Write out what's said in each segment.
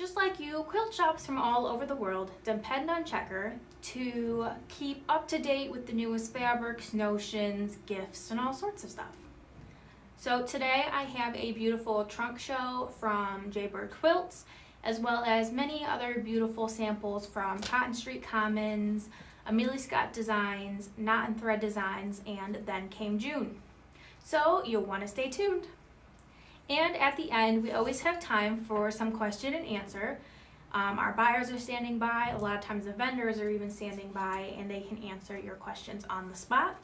Just like you, quilt shops from all over the world depend on Checker to keep up to date with the newest fabrics, notions, gifts, and all sorts of stuff. So today I have a beautiful trunk show from Jaybird Quilts, as well as many other beautiful samples from Cotton Street Commons, Amelia Scott Designs, Knot and Thread Designs, and Then Came June. So you'll want to stay tuned. And at the end, we always have time for some question and answer. Our buyers are standing by. A lot of times the vendors are even standing by, and they can answer your questions on the spot.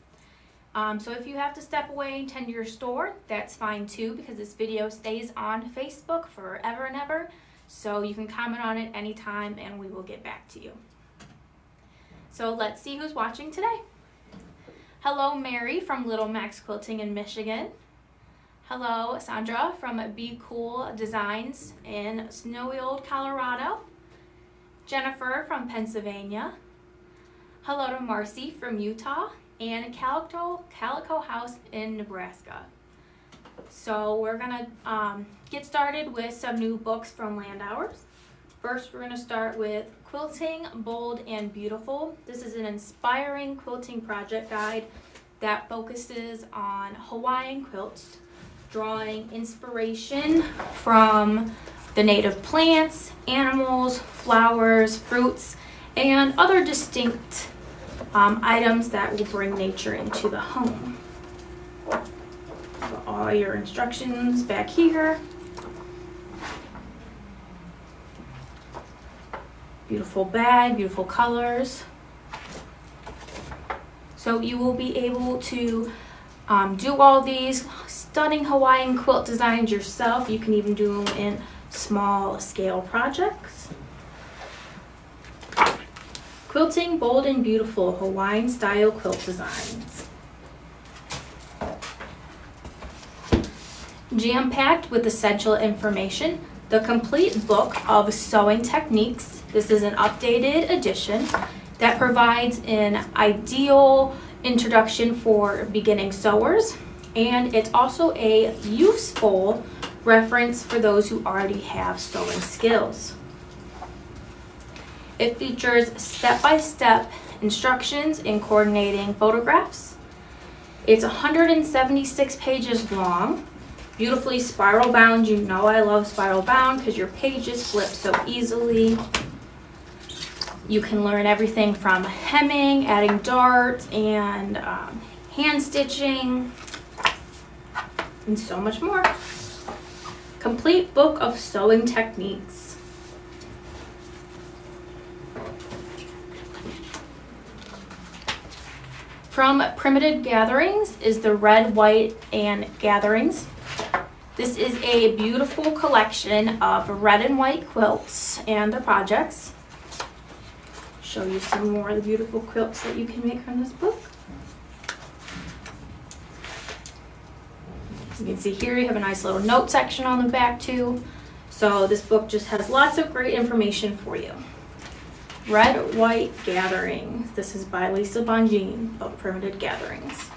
So if you have to step away and tend to your store, that's fine too, because this video stays on Facebook forever and ever. So you can comment on it anytime and we will get back to you. So let's see who's watching today. Hello, Mary from Little Max Quilting in Michigan. Hello, Sandra from Be Cool Designs in snowy old Colorado. Jennifer from Pennsylvania. Hello to Marcy from Utah, and Calico House in Nebraska. So we're gonna get started with some new books from Landauers. First, we're gonna start with Quilting Bold and Beautiful. This is an inspiring quilting project guide that focuses on Hawaiian quilts, drawing inspiration from the native plants, animals, flowers, fruits, and other distinct items that will bring nature into the home. So all your instructions back here. Beautiful bag, beautiful colors. So you will be able to do all these stunning Hawaiian quilt designs yourself. You can even do them in small scale projects. Quilting Bold and Beautiful Hawaiian Style Quilt Designs. Jam-packed with essential information, the complete book of sewing techniques. This is an updated edition that provides an ideal introduction for beginning sewers, and it's also a useful reference for those who already have sewing skills. It features step-by-step instructions in coordinating photographs. It's 176 pages long, beautifully spiral bound. You know I love spiral bound because your pages flip so easily. You can learn everything from hemming, adding darts, and hand stitching, and so much more. Complete book of sewing techniques. From Primitive Gatherings is the Red, White, and Gatherings. This is a beautiful collection of red and white quilts and their projects. Show you some more of the beautiful quilts that you can make from this book. You can see here you have a nice little note section on the back too. So this book just has lots of great information for you. Red, White Gatherings. This is by Lisa Bonjean of Primitive Gatherings.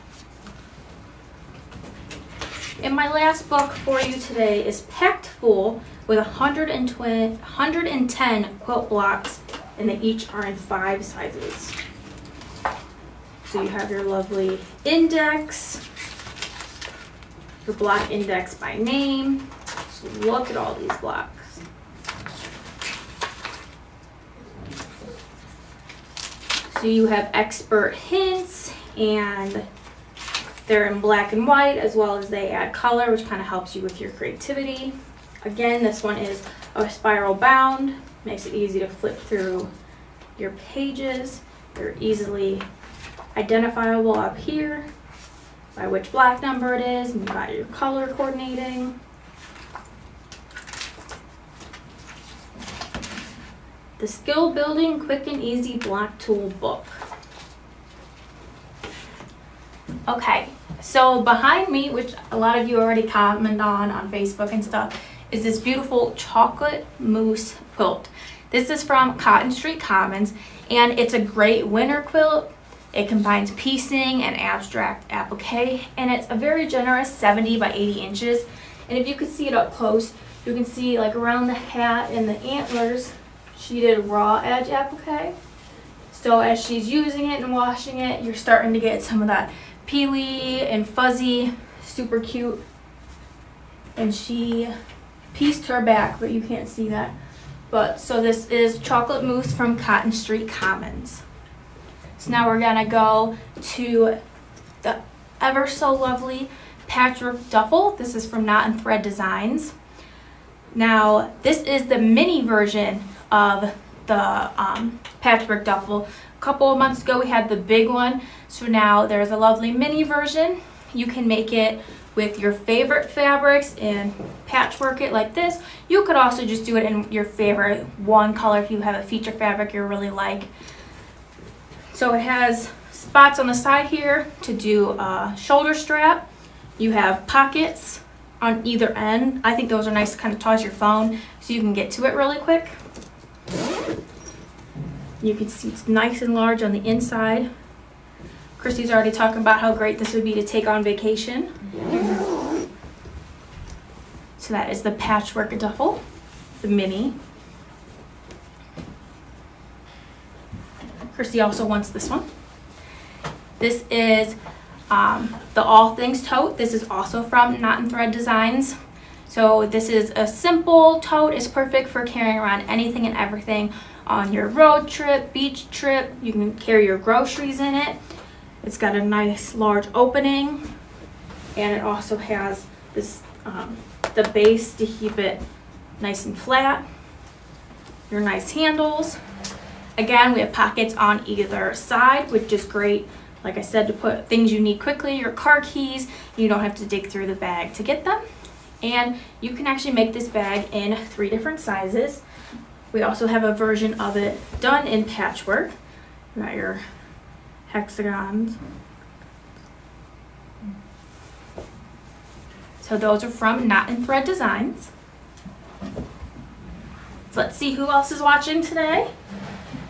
And my last book for you today is packed full with 110 quilt blocks, and they each are in 5 sizes. So you have your lovely index, your block index by name. So look at all these blocks. So you have expert hints, and they're in black and white, as well as they add color, which kind of helps you with your creativity. Again, this one is a spiral bound, makes it easy to flip through your pages. They're easily identifiable up here by which block number it is, and you got your color coordinating. The Skill Building Quick and Easy Block Tool Book. Okay, so behind me, which a lot of you already commented on Facebook and stuff, is this beautiful chocolate mousse quilt. This is from Cotton Street Commons, and it's a great winter quilt. It combines piecing and abstract applique, and it's a very generous 70 by 80 inches. And if you could see it up close, You can see like around the hat and the antlers, she did raw edge applique. So as she's using it and washing it, you're starting to get some of that peely and fuzzy, super cute. And she pieced her back, but you can't see that. But so this is chocolate mousse from Cotton Street Commons. So now we're gonna go to the ever so lovely patchwork duffel. This is from Knot and Thread Designs. Now this is the mini version of the patchwork duffel. A couple of months ago we had the big one, so now there's a lovely mini version. You can make it with your favorite fabrics and patchwork it like this. You could also just do it in your favorite one color if you have a feature fabric you really like. So it has spots on the side here to do a shoulder strap. You have pockets on either end. I think those are nice to kind of toss your phone so you can get to it really quick. You can see it's nice and large on the inside. Christy's already talking about how great this would be to take on vacation. So that is the patchwork duffel, the mini. Christy also wants this one. This is the All Things tote. This is also from Knot and Thread Designs. So this is a simple tote. It's perfect for carrying around anything and everything on your road trip, beach trip. You can carry your groceries in it. It's got a nice large opening, and it also has this the base to keep it nice and flat. Your nice handles. Again, we have pockets on either side, which is great, like I said, to put things you need quickly, your car keys. You don't have to dig through the bag to get them. And you can actually make this bag in 3 different sizes. We also have a version of it done in patchwork. You got your hexagons. So those are from Knot and Thread Designs. So let's see who else is watching today.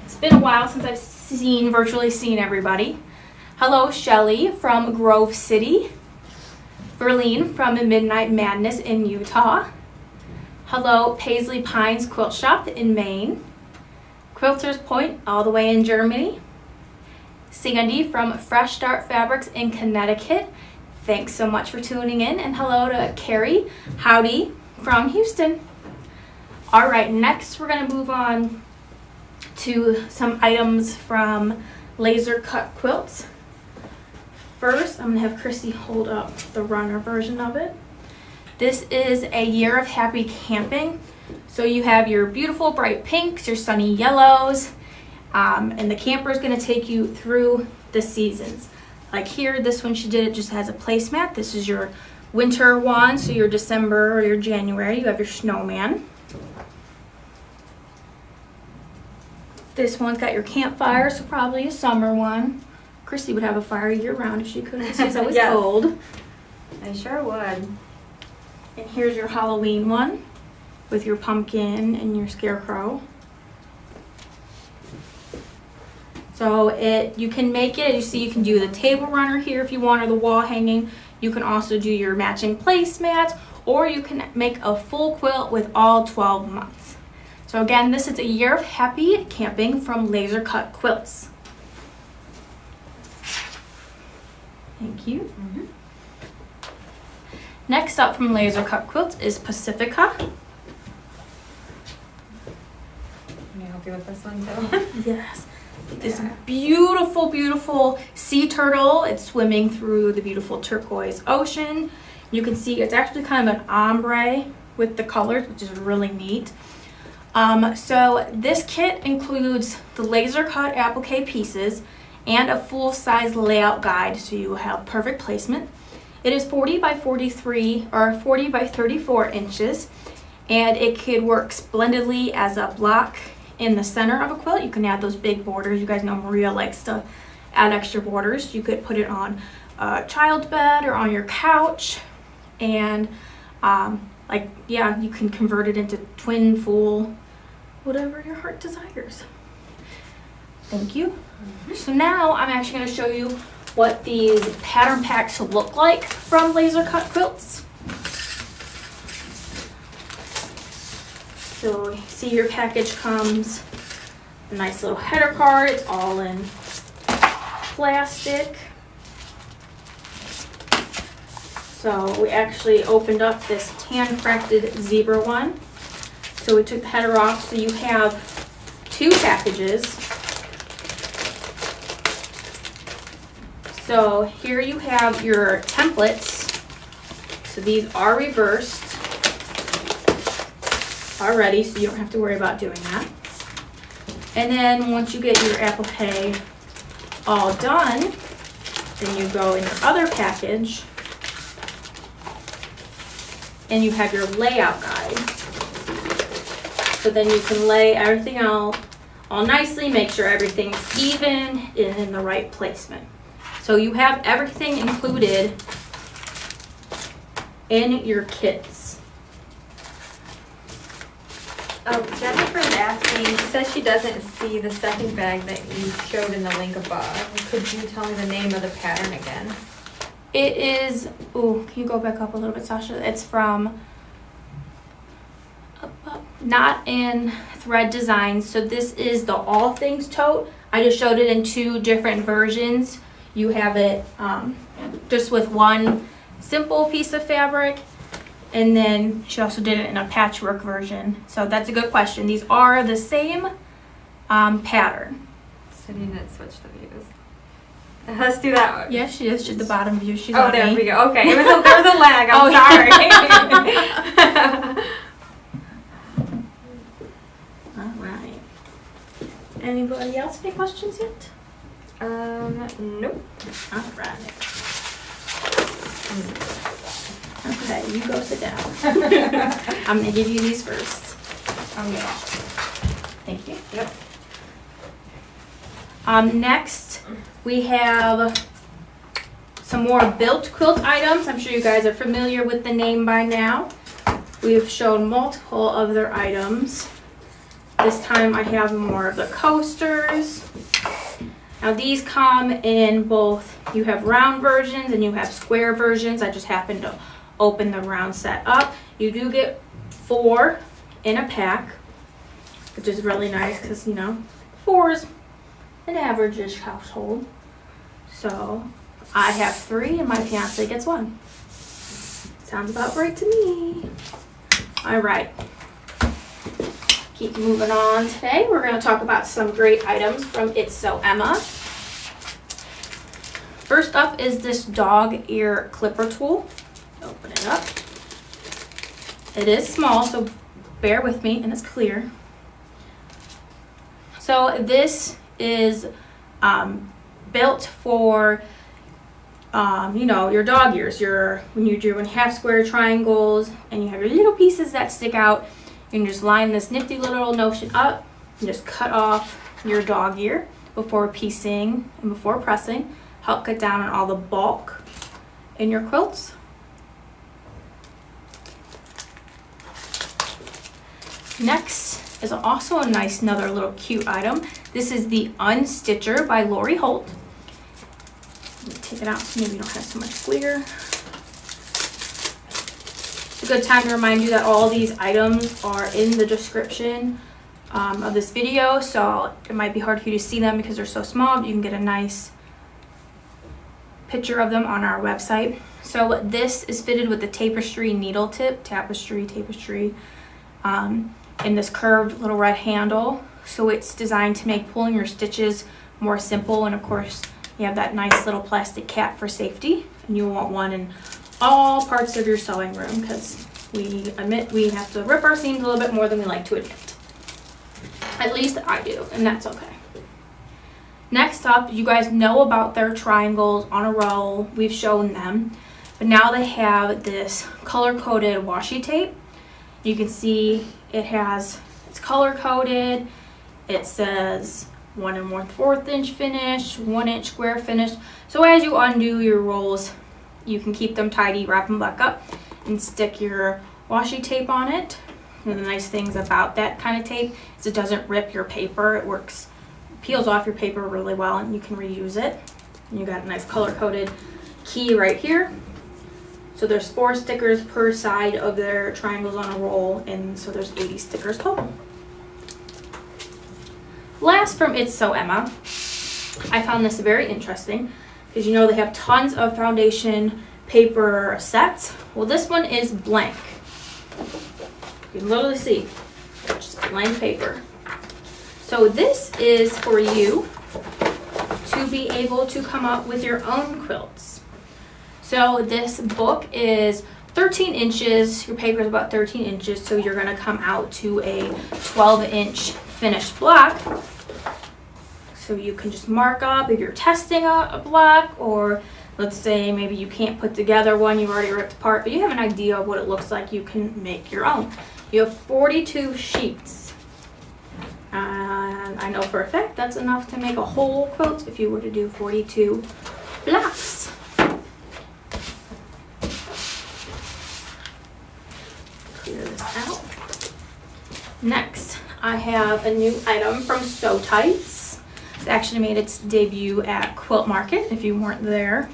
It's been a while since I've virtually seen everybody. Hello, Shelly from Grove City. Verlene from Midnight Madness in Utah. Hello, Paisley Pines Quilt Shop in Maine. Quilters Point all the way in Germany. Sandy from Fresh Start Fabrics in Connecticut. Thanks so much for tuning in. And hello to Carrie, howdy, from Houston. All right, next we're gonna move on to some items from Laser Cut Quilts. First, I'm gonna have Christy hold up the runner version of it. This is a Year of Happy Camping. So you have your beautiful bright pinks, your sunny yellows, and the camper is gonna take you through the seasons. Like here, this one she did, it just has a placemat. This is your winter one, so your December or your January, you have your snowman. This one's got your campfire, so probably a summer one. Christy would have a fire year round if she could, since it's always Yes. cold. I sure would. And here's your Halloween one with your pumpkin and your scarecrow. So you can make it, you see you can do the table runner here if you want, or the wall hanging. You can also do your matching placemats, or you can make a full quilt with all 12 months. So again, this is a Year of Happy Camping from Laser Cut Quilts. Thank you. Mm-hmm. Next up from Laser Cut Quilts is Pacifica. Can I help you with this one too? Yes. This beautiful, beautiful sea turtle. It's swimming through the beautiful turquoise ocean. You can see it's actually kind of an ombre with the colors, which is really neat. So this kit includes the laser cut applique pieces and a full-size layout guide, so you have perfect placement. It is 40 by 43 or 40 by 34 inches, and it could work splendidly as a block in the center of a quilt. You can add those big borders. You guys know Maria likes to add extra borders. You could put it on a child's bed or on your couch, and you can convert it into twin, full, whatever your heart desires. Thank you. So now I'm actually going to show you what these pattern packs look like from Laser Cut Quilts. So see your package comes a nice little header card. It's all in plastic. So we actually opened up this handcrafted zebra one. So we took the header off, so you have 2 packages. So here you have your templates. So these are reversed already, so you don't have to worry about doing that. And then once you get your Apple Pay all done, then you go in your other package and you have your layout guide. So then you can lay everything out all nicely, make sure everything's even and in the right placement. So you have everything included in your kits. Oh, Jennifer's asking, she says she doesn't see the second bag that you showed in the link above. Could you tell me the name of the pattern again? It is, ooh, can you go back up a little bit, Sasha? It's from Not In Thread Designs. So this is the All Things tote. I just showed it in 2 different versions. You have it just with one simple piece of fabric, and then she also did it in a patchwork version. So that's a good question. These are the same pattern. So you didn't switch the views. Let's do that one. Yes, she is. She's the bottom view. She's Oh, on there me. we go. Okay, there was a lag. I'm sorry. All right. Anybody else any questions yet? Nope. All right. Okay, you go sit down. I'm gonna give you these first. Okay. Thank you. Yep. Next, we have some more built quilt items. I'm sure you guys are familiar with the name by now. We've shown multiple of their items. This time I have more of the coasters. Now these come in both, you have round versions and you have square versions. I just happened to open the round set up. You do get 4 in a pack, which is really nice because, you know, 4 is an average-ish household. So I have 3 and my fiance gets 1. Sounds about right to me. All right. Keep moving on today. We're going to talk about some great items from It's So Emma. First up is this dog ear clipper tool. Open it up. It is small, so bear with me, and it's clear. So this is built for you know, your dog ears. When you're doing half square triangles and you have your little pieces that stick out, you can just line this nifty little notion up and just cut off your dog ear before piecing and before pressing. Help cut down on all the bulk in your quilts. Next is also a nice, another little cute item. This is the Unstitcher by Lori Holt. Let me take it out so maybe you don't have so much glare. It's a good time to remind you that all these items are in the description of this video, so it might be hard for you to see them because they're so small, but you can get a nice picture of them on our website. So this is fitted with the tapestry needle tip, tapestry, in this curved little red handle. So it's designed to make pulling your stitches more simple, and of course you have that nice little plastic cap for safety, and you want one in all parts of your sewing room because we admit we have to rip our seams a little bit more than we like to admit. At least I do, and that's okay. Next up, you guys know about their triangles on a roll. We've shown them, but now they have this color-coded washi tape. You can see it's color-coded. It says 1 1/4 inch finish, 1 inch square finish. So as you undo your rolls, you can keep them tidy, wrap them back up, and stick your washi tape on it. One of the nice things about that kind of tape is it doesn't rip your paper. It peels off your paper really well, and you can reuse it. And you got a nice color-coded key right here. So there's 4 stickers per side of their triangles on a roll, and so there's 80 stickers total. Last from It's So Emma, I found this very interesting because you know they have tons of foundation paper sets. Well, this one is blank. You can literally see, just blank paper. So this is for you to be able to come up with your own quilts. So this book is 13 inches, your paper is about 13 inches, so you're gonna come out to a 12-inch finished block. So you can just mark up if you're testing a block, or let's say maybe you can't put together one you've already ripped apart, but you have an idea of what it looks like, you can make your own. You have 42 sheets. And I know for a fact that's enough to make a whole quilt if you were to do 42 blocks. Clear this out. Next, I have a new item from Sew Tights. It's actually made its debut at Quilt Market if you weren't there.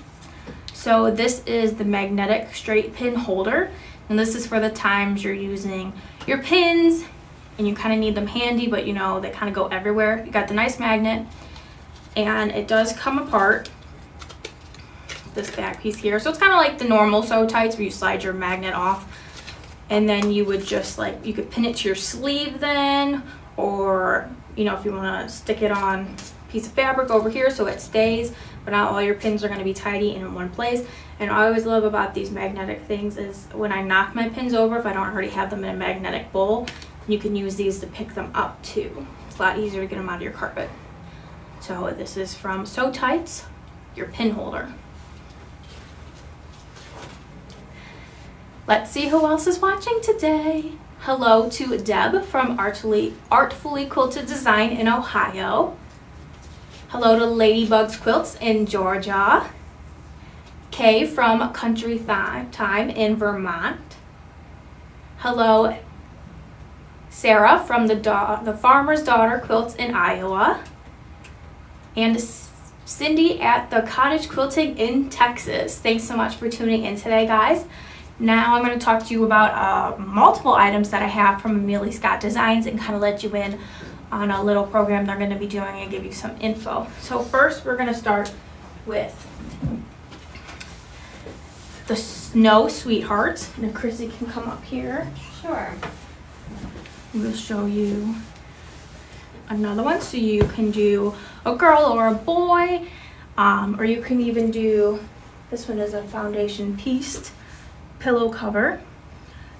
So this is the magnetic straight pin holder, and this is for the times you're using your pins and you kind of need them handy, but you know they kind of go everywhere. You got the nice magnet, and it does come apart, this back piece here. So it's kind of like the normal Sew Tights where you slide your magnet off, and then you would just like, you could pin it to your sleeve then, or you know, if you want to stick it on a piece of fabric over here so it stays, but not all your pins are going to be tidy in one place. And I always love about these magnetic things is when I knock my pins over, if I don't already have them in a magnetic bowl, you can use these to pick them up too. It's a lot easier to get them out of your carpet. So this is from Sew Tights, your pin holder. Let's see who else is watching today. Hello to Deb from Artfully Quilted Design in Ohio. Hello to Ladybug's Quilts in Georgia. Kay from Country Time in Vermont. Hello Sarah from the Farmer's Daughter Quilts in Iowa. And Cindy at the Cottage Quilting in Texas. Thanks so much for tuning in today, guys. Now I'm going to talk to you about multiple items that I have from Amelia Scott Designs and kind of let you in on a little program they're going to be doing and give you some info. So first we're going to start with the Snow Sweethearts. And if Chrissy can come up here. Sure. We'll show you another one. So you can do a girl or a boy, or you can even do, this one is a foundation pieced pillow cover.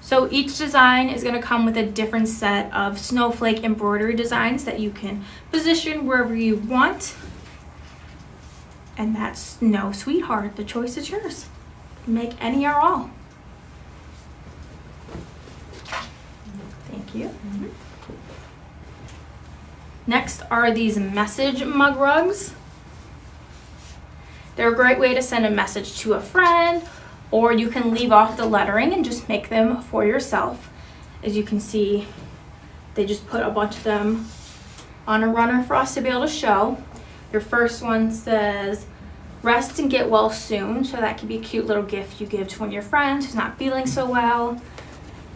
So each design is going to come with a different set of snowflake embroidery designs that you can position wherever you want. And that's Snow Sweetheart. The choice is yours. Make any or all. Thank you. Next are these message mug rugs. They're a great way to send a message to a friend, or you can leave off the lettering and just make them for yourself. As you can see, they just put a bunch of them on a runner for us to be able to show. Your first one says, "Rest and get well soon." So that could be a cute little gift you give to one of your friends who's not feeling so well.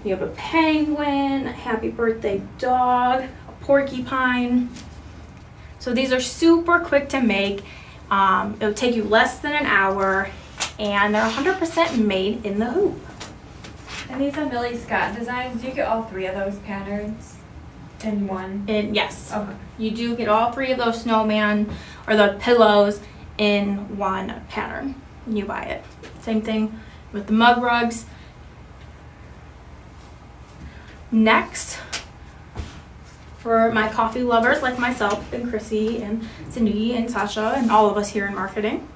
You have a penguin, a happy birthday dog, a porcupine. So these are super quick to make. It'll take you less than an hour, and they're 100% made in the hoop. And these Amelia Scott Designs, do you get all 3 of those patterns in one? And yes, Okay. you do get all 3 of those snowman or the pillows in one pattern when you buy it. Same thing with the mug rugs. Next, for my coffee lovers like myself and Chrissy and Cindy and Sasha and all of us here in marketing,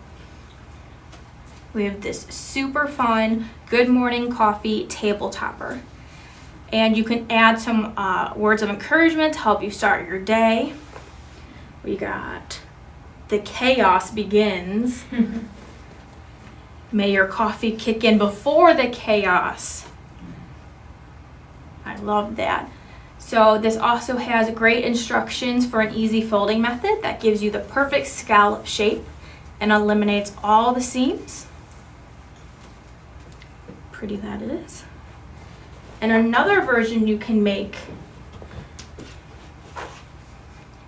we have this super fun Good Morning Coffee table topper. And you can add some words of encouragement to help you start your day. We got, "The chaos begins." May your coffee kick in before the chaos. I love that. So this also has great instructions for an easy folding method that gives you the perfect scallop shape and eliminates all the seams. pretty that is. And another version you can make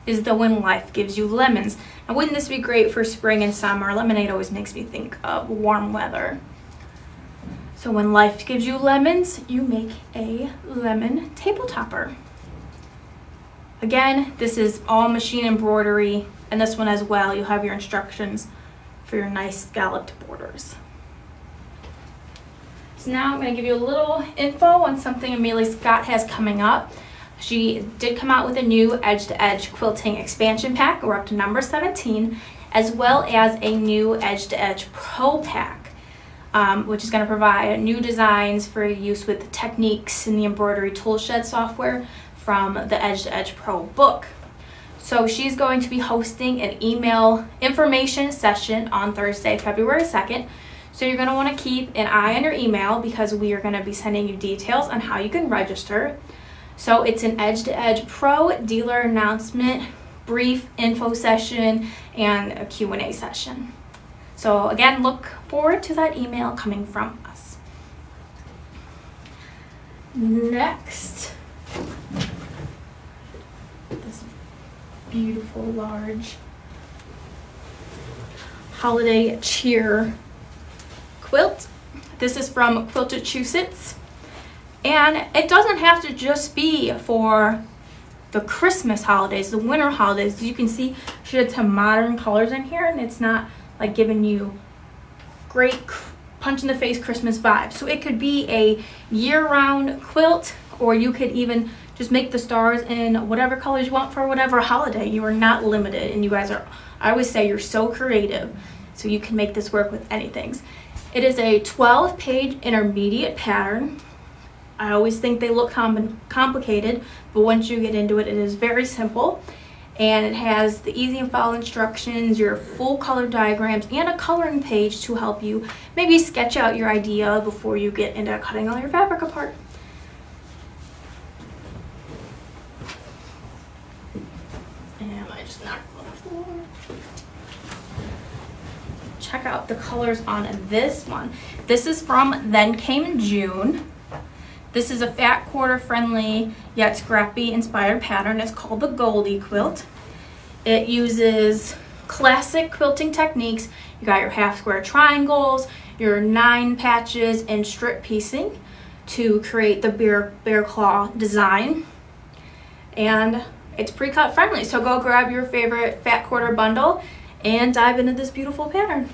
is the When Life Gives You Lemons. Now, wouldn't this be great for spring and summer? Lemonade always makes me think of warm weather. So when life gives you lemons, you make a lemon table topper. Again, this is all machine embroidery, and this one as well. You'll have your instructions for your nice scalloped borders. So now I'm going to give you a little info on something Amelia Scott has coming up. She did come out with a new edge-to-edge quilting expansion pack. We're up to number 17, as well as a new edge-to-edge pro pack, which is going to provide new designs for use with the techniques in the embroidery toolshed software from the Edge-to-Edge Pro book. So she's going to be hosting an email information session on Thursday, February 2nd. So you're going to want to keep an eye on your email because we are going to be sending you details on how you can register. So it's an Edge-to-Edge Pro dealer announcement, brief info session, and a Q&A session. So again, look forward to that email coming from us. Next, this beautiful large holiday cheer quilt. This is from Quiltachusetts. And it doesn't have to just be for the Christmas holidays, the winter holidays. You can see she had some modern colors in here, and it's not like giving you great punch in the face Christmas vibes. So it could be a year-round quilt, or you could even just make the stars in whatever colors you want for whatever holiday. You are not limited, and you guys are, I always say, you're so creative, so you can make this work with anything. It is a 12-page intermediate pattern. I always think they look complicated, but once you get into it, it is very simple. And it has the easy and follow instructions, your full color diagrams, and a coloring page to help you maybe sketch out your idea before you get into cutting all your fabric apart. And I just knocked it on the floor. Check out the colors on this one. This is from Then Came June. This is a fat quarter friendly yet scrappy inspired pattern. It's called the Goldie quilt. It uses classic quilting techniques. You got your half square triangles, your 9 patches, and strip piecing to create the bear claw design. And it's pre-cut friendly, so go grab your favorite fat quarter bundle and dive into this beautiful pattern.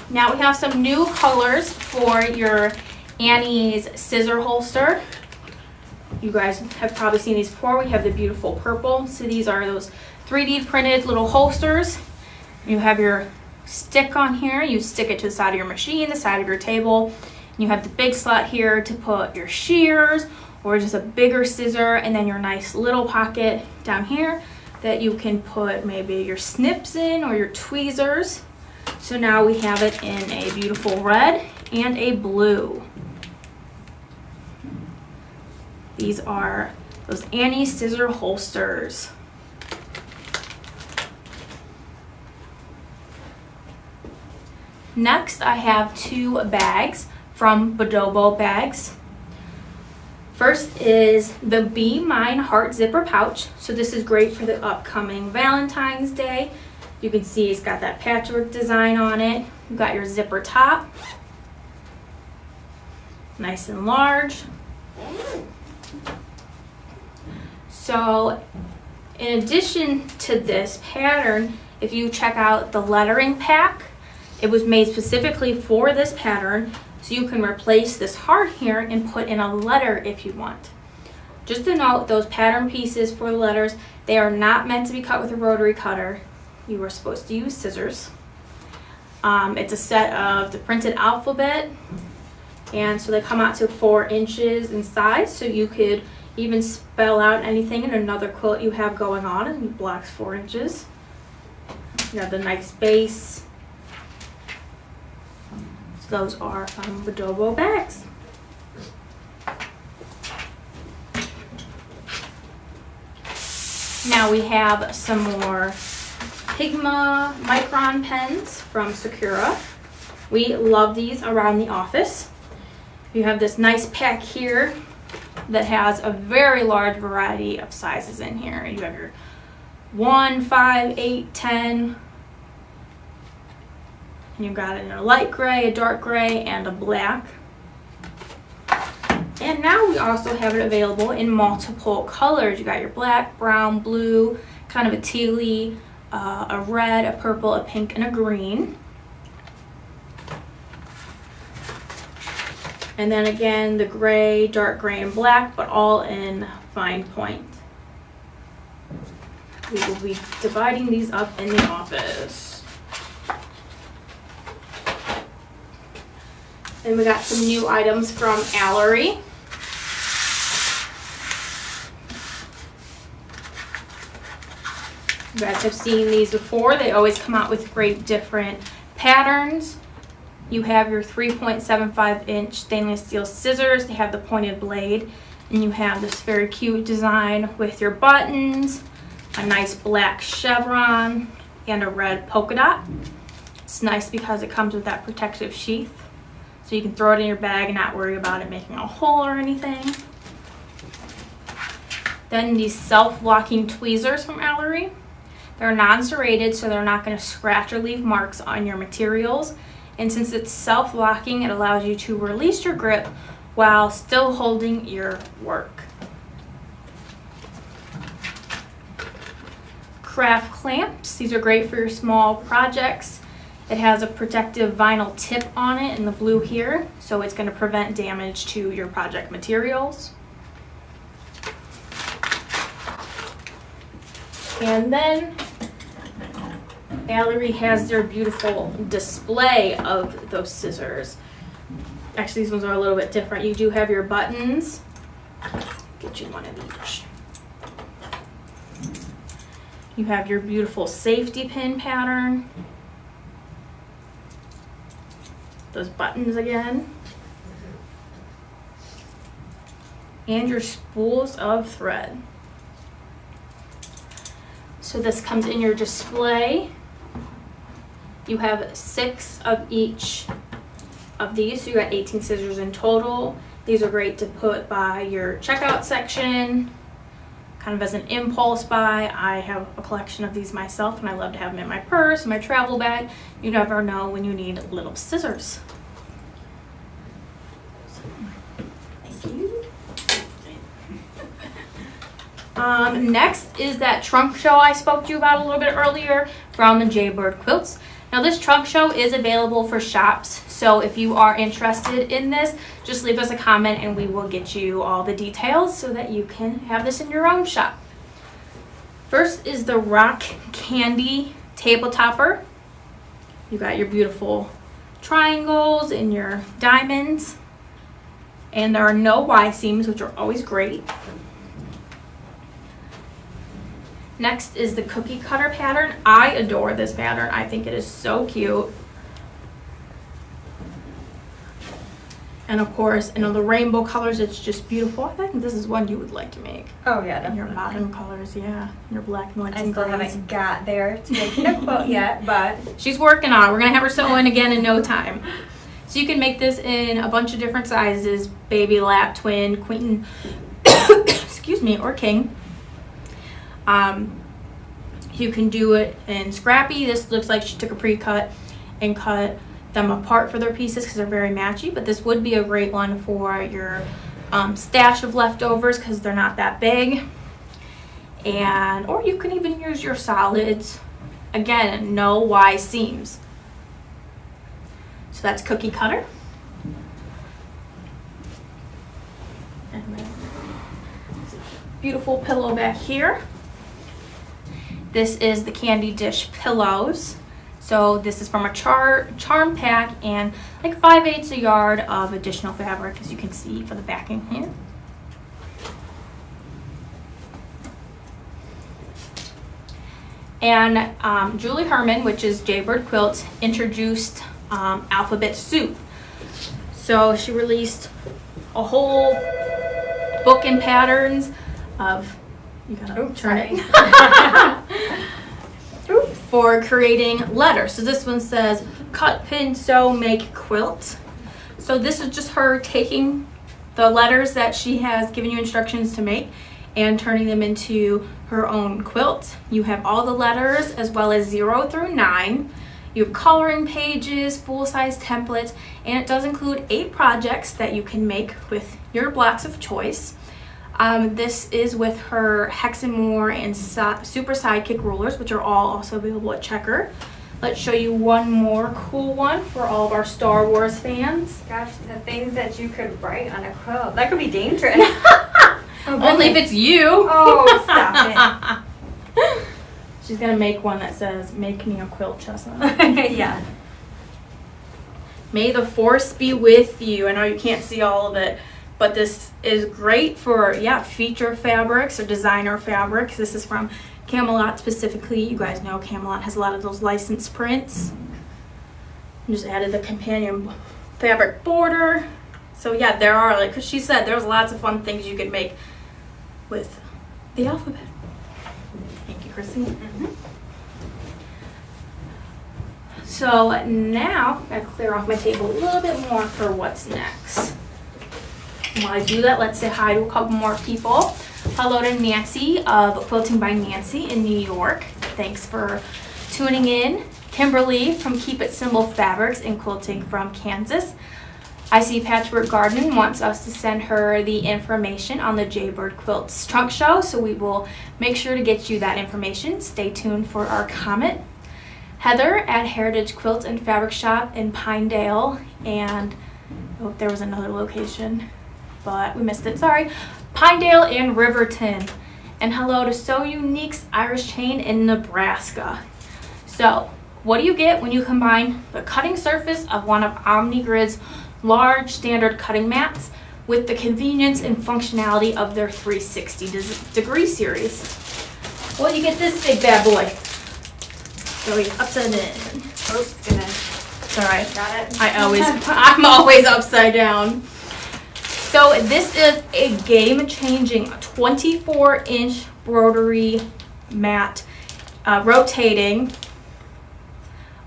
Now we have some new colors for your Annie's scissor holster. You guys have probably seen these before. We have the beautiful purple. So these are those 3D printed little holsters. You have your stick on here. You stick it to the side of your machine, the side of your table. You have the big slot here to put your shears or just a bigger scissor, and then your nice little pocket down here that you can put maybe your snips in or your tweezers. So now we have it in a beautiful red and a blue. These are those Annie scissor holsters. Next, I have 2 bags from Bodobo Bags. First is the Be Mine Heart Zipper Pouch. So this is great for the upcoming Valentine's Day. You can see it's got that patchwork design on it. You've got your zipper top. Nice and large. So in addition to this pattern, if you check out the lettering pack, it was made specifically for this pattern, so you can replace this heart here and put in a letter if you want. Just to note, those pattern pieces for the letters, they are not meant to be cut with a rotary cutter. You are supposed to use scissors. It's a set of the printed alphabet, and so they come out to 4 inches in size, so you could even spell out anything in another quilt you have going on, and it blocks 4 inches. You have the nice base. So those are from Bodobo Bags. Now we have some more Pigma Micron pens from Sakura. We love these around the office. You have this nice pack here that has a very large variety of sizes in here. You have your 1, 5, 8, 10. And you've got it in a light gray, a dark gray, and a black. And now we also have it available in multiple colors. You got your black, brown, blue, kind of a tealy, a red, a purple, a pink, and a green. And then again, the gray, dark gray, and black, but all in fine point. We will be dividing these up in the office. Then we got some new items from Allery. You guys have seen these before. They always come out with great different patterns. You have your 3.75 inch stainless steel scissors. They have the pointed blade. And you have this very cute design with your buttons, a nice black chevron, and a red polka dot. It's nice because it comes with that protective sheath. So you can throw it in your bag and not worry about it making a hole or anything. Then these self-locking tweezers from Allery. They're non-serrated, so they're not going to scratch or leave marks on your materials. And since it's self-locking, it allows you to release your grip while still holding your work. Craft clamps. These are great for your small projects. It has a protective vinyl tip on it in the blue here, so it's going to prevent damage to your project materials. And then Allery has their beautiful display of those scissors. Actually, these ones are a little bit different. You do have your buttons. Get you one of each. You have your beautiful safety pin pattern. Those buttons again. And your spools of thread. So this comes in your display. You have 6 of each of these, so you got 18 scissors in total. These are great to put by your checkout section, kind of as an impulse buy. I have a collection of these myself, and I love to have them in my purse, my travel bag. You never know when you need little scissors. Thank you. Next is that trunk show I spoke to you about a little bit earlier from the Jaybird Quilts. Now this trunk show is available for shops, so if you are interested in this, just leave us a comment and we will get you all the details so that you can have this in your own shop. First is the Rock Candy Table Topper. You got your beautiful triangles and your diamonds, and there are no Y seams, which are always great. Next is the cookie cutter pattern. I adore this pattern. I think it is so cute. And of course, in all the rainbow colors, it's just beautiful. I think this is one you would like to make. Oh yeah, In your definitely. modern colors, yeah. Your black and whites I and still grays. haven't got there to making a quilt yet, but She's working on it. We're gonna have her sew in again in no time. So you can make this in a bunch of different sizes: baby, lap, twin, queen, excuse me, or king. You can do it in scrappy. This looks like she took a pre-cut and cut them apart for their pieces because they're very matchy, but this would be a great one for your stash of leftovers because they're not that big. And or you can even use your solids. Again, no Y seams. So that's cookie cutter. And then beautiful pillow back here. This is the Candy Dish Pillows. So this is from a charm pack and like 5/8 a yard of additional fabric, as you can see for the backing here. And Julie Herman, which is Jaybird Quilts, introduced Alphabet Soup. So she released a whole book and patterns of, you gotta turn it. Oops. for creating letters. So this one says cut, pin, sew, make, quilt. So this is just her taking the letters that she has given you instructions to make and turning them into her own quilt. You have all the letters as well as 0 through 9. You have coloring pages, full-size templates, and it does include 8 projects that you can make with your blocks of choice. This is with her Hexamore and Super Sidekick rulers, which are all also available at Checker. Let's show you one more cool one for all of our Star Wars fans. Gosh, the things that you could write on a quilt. That could be dangerous. Only if it's you. Oh, stop it. She's gonna make one that says, make me a quilt, Chestnut. Yeah. May the force be with you. I know you can't see all of it, but this is great for, feature fabrics or designer fabrics. This is from Camelot specifically. You guys know Camelot has a lot of those licensed prints. I just added the companion fabric border. So yeah, there are, like she said, there's lots of fun things you could make with the alphabet. Thank you, Chrissy. So now, I gotta clear off my table a little bit more for what's next. While I do that, let's say hi to a couple more people. Hello to Nancy of Quilting by Nancy in New York. Thanks for tuning in. Kimberly from Keep It Simple Fabrics and Quilting from Kansas. I see Patchwork Garden wants us to send her the information on the Jaybird Quilts trunk show, so we will make sure to get you that information. Stay tuned for our comment. Heather at Heritage Quilt and Fabric Shop in Pinedale, and there was another location, but we missed it, sorry. Pinedale and Riverton. And hello to So Unique's Irish Chain in Nebraska. So, what do you get when you combine the cutting surface of one of OmniGrid's large standard cutting mats with the convenience and functionality of their 360-degree series? Well, you get this big bad boy. So we upside in. Oops, gonna. It's alright. Got it. I'm always upside down. So this is a game-changing 24-inch broderie mat, rotating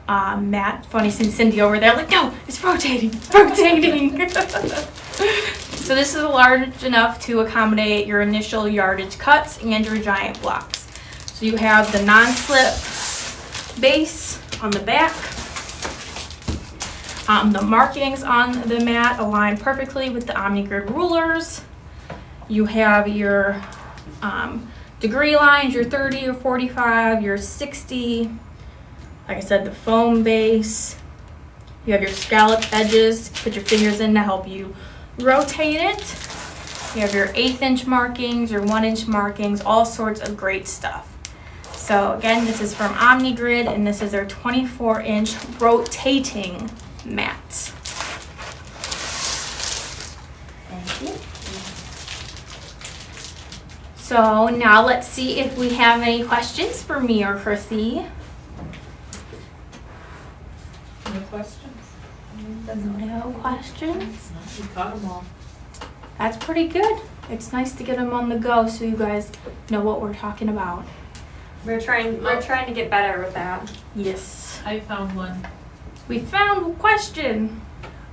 mat. Funny seeing Cindy over there, like, no, it's rotating, rotating. So this is large enough to accommodate your initial yardage cuts and your giant blocks. So you have the non-slip base on the back. The markings on the mat align perfectly with the OmniGrid rulers. You have your degree lines, your 30, your 45, your 60. Like I said, the foam base. You have your scalloped edges. Put your fingers in to help you rotate it. You have your 1/8 inch markings, your 1 inch markings, all sorts of great stuff. So again, this is from OmniGrid, and this is their 24-inch rotating mat. Thank you. So now let's see if we have any questions for me or Chrissy. No questions? No questions? You caught them all. That's pretty good. It's nice to get them on the go so you guys know what we're talking about. We're trying to get better with that. Yes. I found one. We found a question.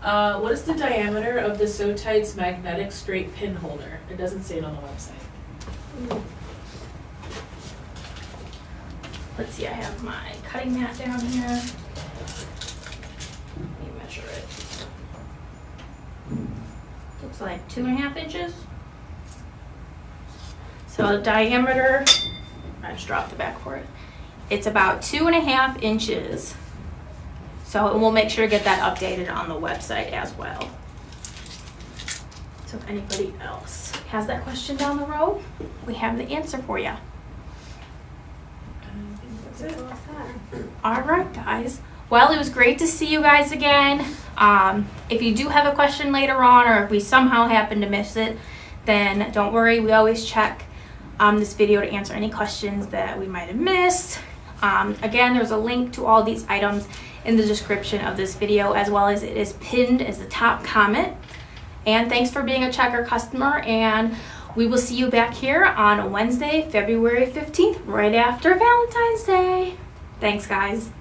What is the diameter of the So Tights magnetic straight pin holder? It doesn't say it on the website. Let's see, I have my cutting mat down here. Let me measure it. Looks like 2.5 inches. So the diameter, I just dropped the back for it. It's about 2.5 inches. So we'll make sure to get that updated on the website as well. So if anybody else has that question down the road, we have the answer for you. That's it. All right, guys. Well, it was great to see you guys again. If you do have a question later on, or if we somehow happen to miss it, then don't worry. We always check this video to answer any questions that we might have missed. Again, there's a link to all these items in the description of this video, as well as it is pinned as the top comment. And thanks for being a Checker customer, and we will see you back here on Wednesday, February 15th, right after Valentine's Day. Thanks, guys.